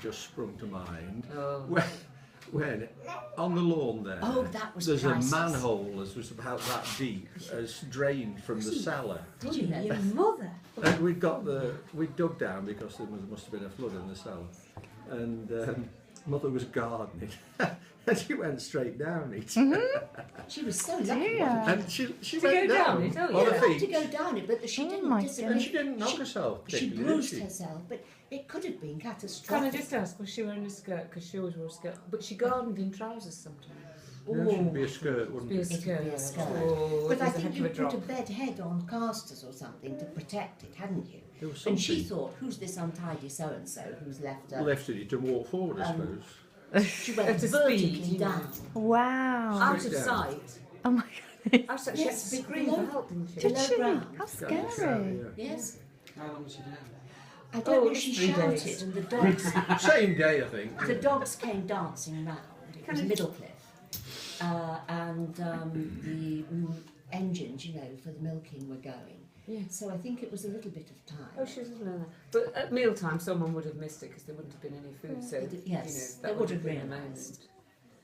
just sprung to mind. Oh. When on the lawn there, that was there's priceless. a manhole that was about that deep, as drained from the cellar. Did you know? Your mother. And we dug down because there must have been a flood in the cellar, and Mother was gardening, and she went straight down it. She was so lucky. Wasn't And she To went go down down it, oh, on yeah. her she? feet. To go down it, but she didn't my disappear. And she didn't knock herself She particularly, bruised did she? herself, but it could have been Can I catastrophic. just ask, was she wearing a skirt? Because she always wore a skirt. But she gardened in trousers sometimes. No, it shouldn't be a skirt, wouldn't Be a it? It would be a skirt. Oh, But it I was a think heck you of a put a drop. bed head on casters or something to protect it, hadn't you? There was And she something. thought, who's this untidy so-and-so who's left her? Left it to walk forward, I suppose. She went At a vertically speed, you know. down. Wow. Out of Straight down. sight. Oh my god. Out of sight. Yes, She had to scream below- for help, didn't she? Did Below she? ground. How Yeah, scary. yeah. Yes. How long was she down? I don't Oh, know, it she was 3 shouted days. and the dogs, Same day, I think. the dogs came dancing round. It was Middlecliffe. And the engines, you know, for the milking were going. Yeah. So I think it was a little bit of time. Oh, she was a learner. But at mealtime, someone would have missed it because there wouldn't have been any food. So, Yes, you know, they that would would have have been a realised.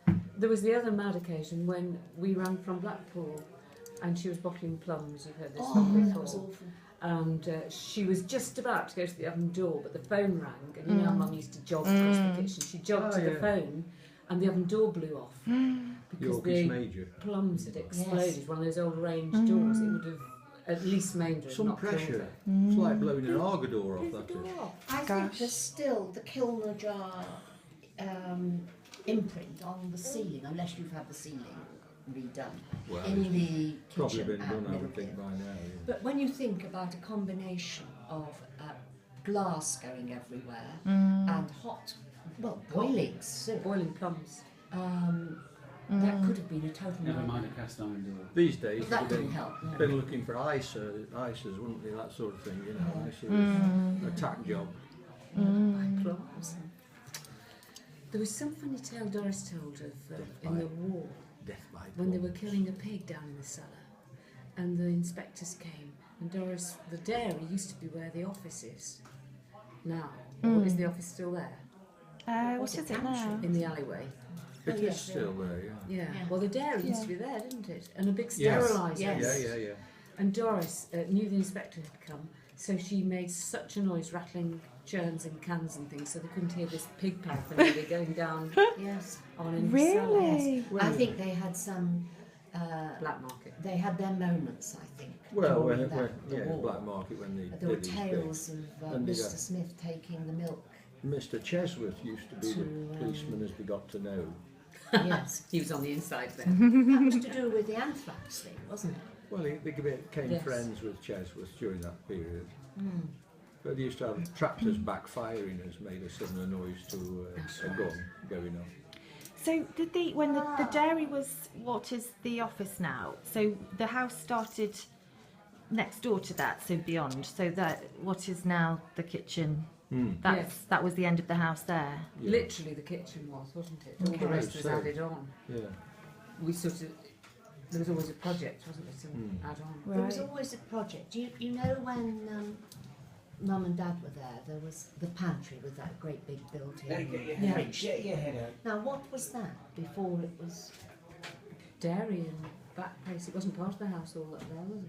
moment. There was the other mad occasion when we ran from Blackpool and she was bottling plums. You've heard this Oh, one that before. was awful. And she was just about to go to the oven door, but the phone rang. And you know, Mum used to jog across the kitchen. She jogged Oh, to the yeah. phone, and the oven door blew off because Yorkist the Major. plums had exploded. Yes. One of those old range doors. It would have at least maimed her. Some not killed pressure. her. It's like blowing an Argador off, Blew the that door is. off. I think Gosh. there's still the kiln jar imprint on the ceiling, unless you've had the ceiling redone Well, in it's the probably kitchen been at done, I would think, Middlecliffe. by now. Yeah. But when you think about a combination of glass going everywhere and hot, well, boiling soup, Boiling plums. that could have been a total Never nightmare. mind a cast iron door. These days, But that they've didn't been, help. No. been looking for ISAs, wouldn't they? That sort of thing, you know. Yeah. This is attack job. By plums. There was some funny tale Doris told of in the war Death by when they plums. were killing a pig down in the cellar, and the inspectors came. And Doris, the dairy used to be where the office is now. Or is the office still there? What is it now? In the alleyway. It Oh, is yes, still there, yeah. Yeah. Yeah. Well, the dairy used to Yeah. be there, didn't it? And a big Yes. steriliser. Yes. Yeah. And Doris knew the inspector had come, so she made such a noise rattling churns and cans and things, so they couldn't hear this pig paraphernalia going down Yes. on in the cellar. Really? I think they had some. Black market. They had their moments, I think. Well, during yeah, the war. black market when they There were did these tales things. of And Mr. did Smith taking the milk. Mr. Chesworth used to be To, the policeman, as we got to know. Yes. He was on the inside there. That was to do with the anthrax thing, wasn't it? Well, they became Yes. friends with Chesworth during that period. But they used to have tractors backfiring as made a similar noise to a gun going off. So did when the dairy was what is the office now? So the house started next door to that, so beyond. So that what is now the kitchen. Yes. That was the end of the house there. Yeah. Literally the kitchen was, wasn't it? All the Okay. rest was So- added on. Yeah. We sort of, there was always a project, wasn't there, to add on. There was Right. always a project. You know when Mum and Dad were there was the pantry with that great big built-in fridge. Get your head out. Now, what was that before it was? Dairy and back place, it wasn't part of the house all up there, was it?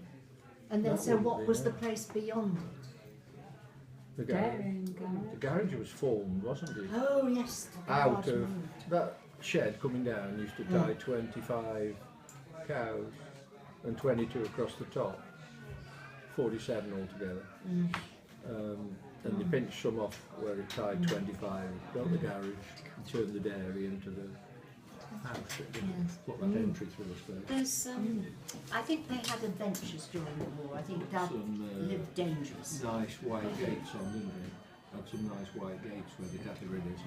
And then, That so wouldn't what be, was the no. place beyond it? The Dairy garage. and The garage. garage was formed, wasn't it? Oh yes, the Out garage of moved. that shed coming down used to tie 25 cows and 22 across the top, 47 altogether. And they pinched some off where it tied 25, got the garage, and turned the dairy into the house. It didn't Yes. put that entry through the space. There's, I think they had adventures during the war. I think Dad Some, lived dangerous. Nice white gates on, didn't they? Had some nice white gates where they got rid of it.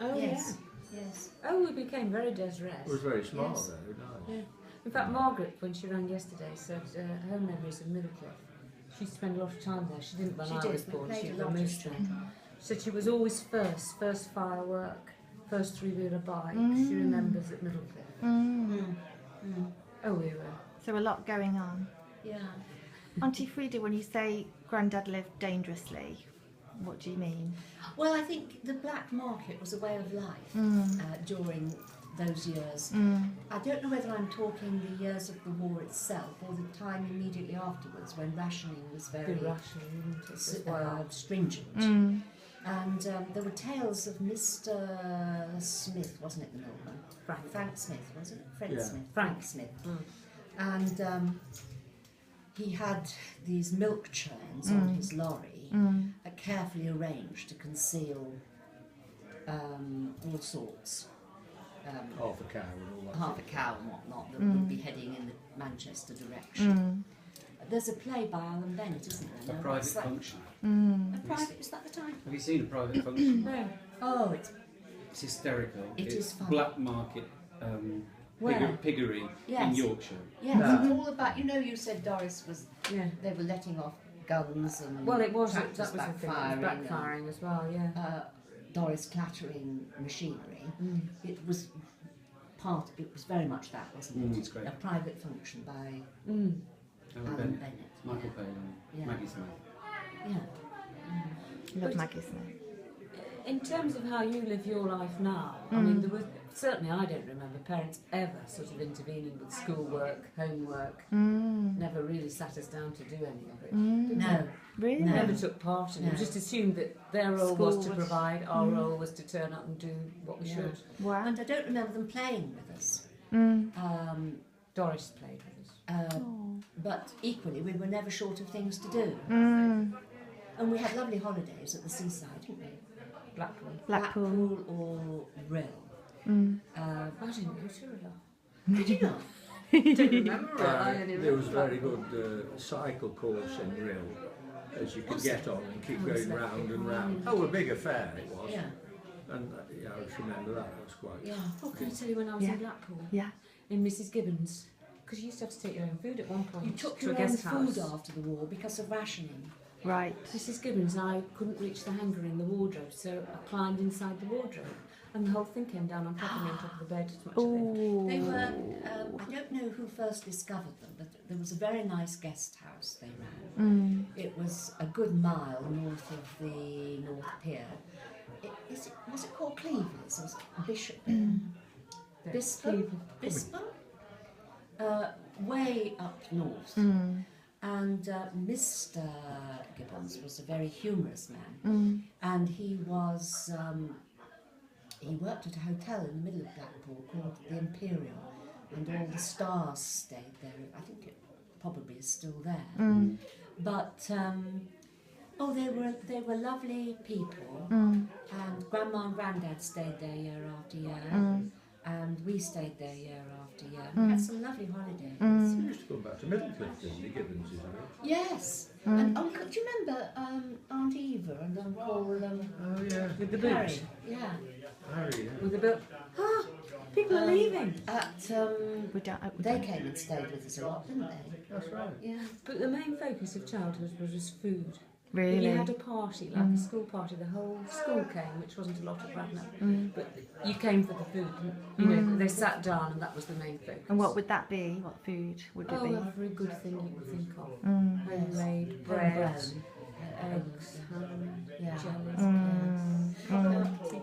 Oh, Yes, yes. yeah. Oh, we became very Desiree. It was very smart Yes. though, nice. Yeah. In fact, Margaret, when she rang yesterday, said her memories of Middlecliffe. She used to spend a lot of time there. She didn't when She I did. was We born. played She a was a lot of moose there. She said she was always first firework, first three-wheeler bike. She remembers at Middlecliffe. Oh, we were. So a lot going on. Yeah. Auntie Freda, when you say Grandad lived dangerously, What do you mean? Well, I think the black market was a way of life during those years. I don't know whether I'm talking the years of the war itself or the time immediately afterwards when rationing was very rationing as well. stringent. And there were tales of Mr. Smith, wasn't it, the milkman? Frank Smith, wasn't it? Fred Smith. Frank Smith. And he had these milk churns on his lorry, carefully arranged to conceal all sorts. Half a cow and all that. Half a cow and whatnot that would be heading in the Manchester direction. There's a play by Alan Bennett, isn't there? A private function. A private, is that the time? Have you seen a private function? No. Oh, It's hysterical. It It's is fun. black market Where? piggery in Yes. Yorkshire. yes, Yeah. it's all about, you said Doris was, Yeah. they were letting off guns and Well, it was that tractors was the thing. It was backfiring and, backfiring as well. Yeah. Doris clattering machinery. It was very much that, wasn't it? It's great. A private function by Alan Alan Bennett, Bennett. Michael Palin, Yeah. Maggie Smith. Yeah. Love But- Maggie Smith. In terms of how you live your life now, I mean, there was certainly I don't remember parents ever sort of intervening with schoolwork, homework. Never really sat us down to do any of it. Did No. they? Really? No. Never took part in it. It was No. just assumed that their role was to School was- provide, our role was to turn up and do what we Yeah. should. Wow. And I don't remember them playing with us. Doris played with us. But equally, we were never short of things to do. And we had lovely holidays at the seaside, didn't we? Blackpool. Blackpool. or Rill. I didn't go to Rill. Did you not? Don't remember it. I only There was a remember very good cycle course in Rill, as you could get on and keep going round and round. Oh, a big affair it was. Yeah. And yeah, I just remember that. That was quite. Yeah. Oh, can I tell you when I was Yeah. in Blackpool? Yeah. In Mrs. Gibbons. Because you used to have to take your own food at one point. You took to your a own guest house. food after the war because of rationing. Right. Mrs. Gibbons and I couldn't reach the hanger in the wardrobe, so I climbed inside the wardrobe. And the whole thing came down on top of me on top of the bed. As much as Ooh. They were, I don't know who first discovered them, but there was a very nice guest house they ran. It was a good mile north of the North Pier. Was it called Cleaver's? Or was it Bishop? Bispham? Way up north. And Mr. Gibbons was a very humorous man. And he was... he worked at a hotel in the middle of Blackpool called the Imperial, and all the stars stayed there. I think it probably is still there. But they were lovely people, and Grandma and Grandad stayed there year after year, and we stayed there year after year. We had some lovely holidays. We used to go back to Middlecliffe, didn't we, Gibbons, isn't it? Yes, and Uncle. Do you remember Aunt Eva and Uncle Oh yeah, With the Harry? boots. Yeah. Harry. Yeah. With the boot. Ah, people are leaving. We don't. We They don't. came and stayed with us a lot, didn't they? That's right. Yeah. But the main focus of childhood was just food. Really? You had a party, like a school party, the whole school came, which wasn't a lot of Radnor. But you came for the food. And, you know, they sat down and that was the main focus. And what would that be? What food would it Oh, be? every good thing you could think of. Homemade bread, eggs, ham, Yeah. jellies.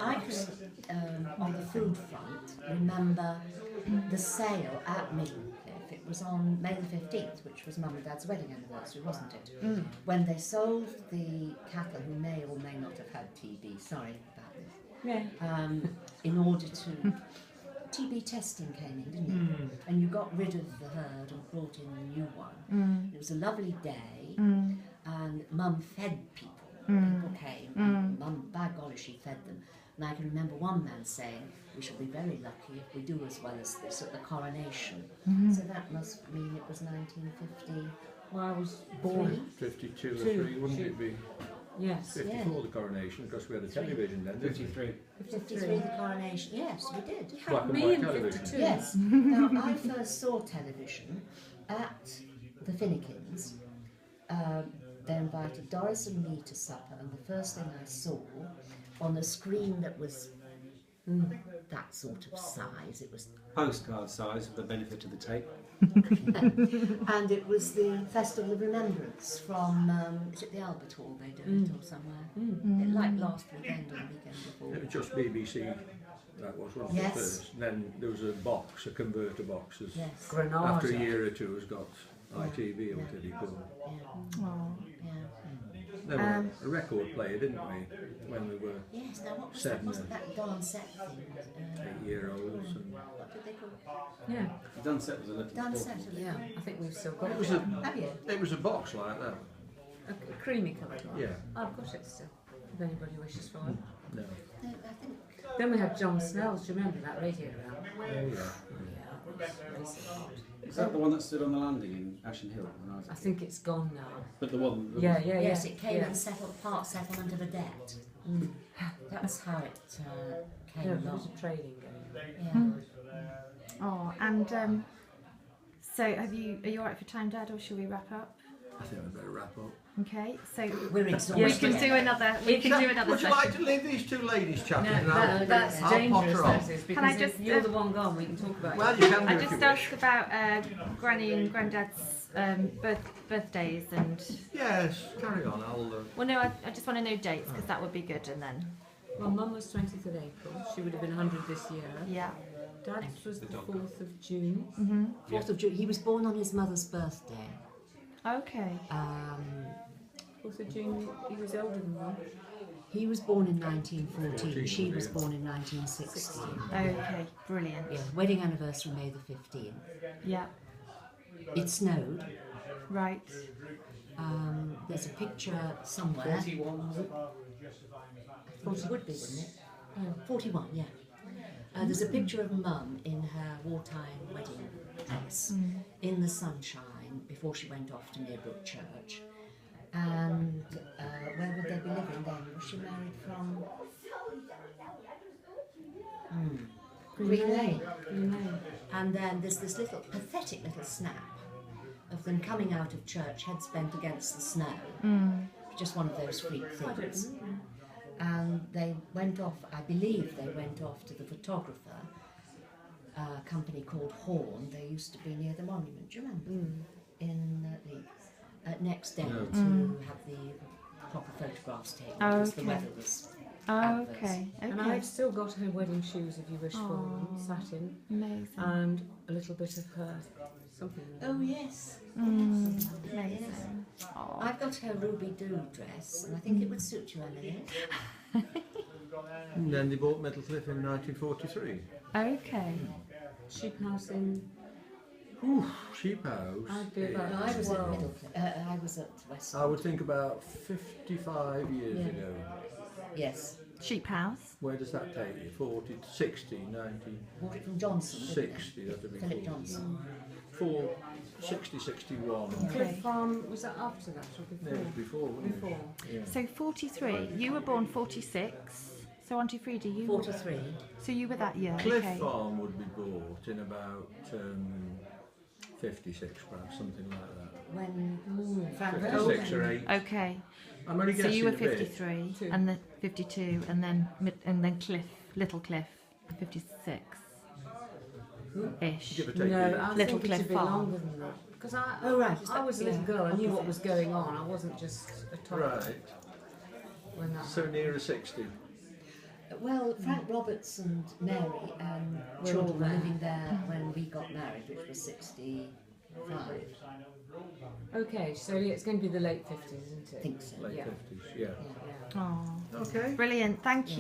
I can, on the food front, remember the sale at Middlecliffe. It was on May the 15th, which was Mum and Dad's wedding anniversary, wasn't it? When they sold the cattle who may or may not have had TB, sorry about this, Yeah. in order to... TB testing came in, didn't it? And you got rid of the herd and brought in a new one. It was a lovely day, and Mum fed people. People came, and Mum, by golly, she fed them. And I can remember one man saying, "We shall be very lucky if we do as well as this at the coronation." So that must mean it was 1950. Well, I was born. 52 or Two. 3, wouldn't it be? Yes. 54 the coronation, because we had a television then, didn't we? 53. 53 the coronation. Yes, we did. You Black had and me white in television. 52. Yes. Now, I first saw television at the Finnegans. They invited Doris and me to supper, and the first thing I saw on a screen that was that sort of size. It was, Postcard size with the benefit of the tape. and it was the Festival of Remembrance from, is it the Albert Hall they do it or somewhere? It, like last weekend or the weekend before. It was just BBC. That was one of Yes. the first. Then there was a box, a converter box. Yes. Granada. After a year or two, has got ITV or what did he call it? Yeah. Oh. Yeah. There were a record player, didn't we, when we were Yes, now what was Seven, that? Wasn't that Dancet thing? 8-year-olds. And What did they call it? Yeah, The Dunset was a little Dancet. yeah. I think we've still got it was it. Have you? it was a box like that. A creamy coloured one. Yeah. I've got it still, if anybody wishes for it. No. No, I think. Then we had John Snell's, do you remember that radio round? Oh yeah. Yeah, that was racing hard. Is that the one that stood on the landing in Ashen Hill? When I was a I kid? think it's gone now. But the one. Yeah, yeah, yeah. Yes, it came yeah. and settled part settlement of a debt. That's how it came Yeah, there was along. a trading going. Yeah. Oh, and so are you alright for time, Dad, or shall we wrap up? I think we better wrap up. Okay, so We're we exhausted. can do another. We can do another Would you session. like to leave these two ladies chatting? No, and I'll- that's I'll dangerous, potter off. that is, because Can I if just, you're the one gone, we can talk about Well, it. you can do I if you just wish. asked about Granny and Granddad's birthdays and. Yes, carry on. I'll. Well, no, I just want to know dates because that would be good, and then Well, Mum was 20th of April. She would have been 100 this year. yeah. Dad's was the 4th of June. 4th of June. He was born on his mother's birthday. Okay. 4th of June, he was older than Mum. He was born in 1914. 14, She was yeah. born in 1916. Okay. Brilliant. Yeah, wedding anniversary May the 15th. Yeah. It snowed. Right. There's a picture somewhere. 41 was it? 40 would be, wouldn't it? 41, yeah. There's a picture of Mum in her wartime wedding dress in the sunshine before she went off to Meerbrook Church. And where would they be living then? Was she married from Green Lane? And then there's this little pathetic little snap of them coming out of church, heads bent against the snow. Just one of those freak things. And they went off, I believe they went off to the photographer, a company called Horn. They used to be near the monument, do you remember? In the next day to have the proper photographs taken because the Okay. weather was Oh, adverse. okay. And Okay. I've still got her wedding shoes, if you wish for them, satin, Amazing. and a little bit of her something. Oh yes. Amazing. Oh. I've got her Ruby Doo dress and I think it would suit you, Emily. And then they bought Middlecliffe in 1943. Okay. Sheep house in. Sheep house. I'd be about- No, I was at Well- Middlecliffe. I was at West. I would think about 55 years Yeah. ago. Yes. Sheep house. Where does that take you? 40, 60, 90, Bought it from Johnson. didn't they? 60, that'd be Philip 40. Johnson. 60, 61. Okay. Cliff Farm, was that after that or No, it was before? before, wasn't Before. it? Yeah. So 43. You were born 46. So Auntie Freda, you. 43. So you were that year. Cliff Okay. Farm would be bought in about 56, perhaps, something like that. When Frank 56 or 8. Okay. I'm only So guessing you were a bit. 53, Two. and then 52, and then Little Cliff, 56 ish. Give or take. No, yeah. I Little think Cliff it's a bit Farm. longer than that. Because I, Oh, right. I was a little Yeah. girl, I knew what was going on. I wasn't just a toddler Right. when that So near a 60. Well, Frank Roberts and Mary and We're children all were there. living there when we got married, which was 65. Okay, so yeah, it's going to be the late 50s, isn't I it? think so. Late Yeah. 50s, yeah. Yeah. Oh, Okay. brilliant! Thank you.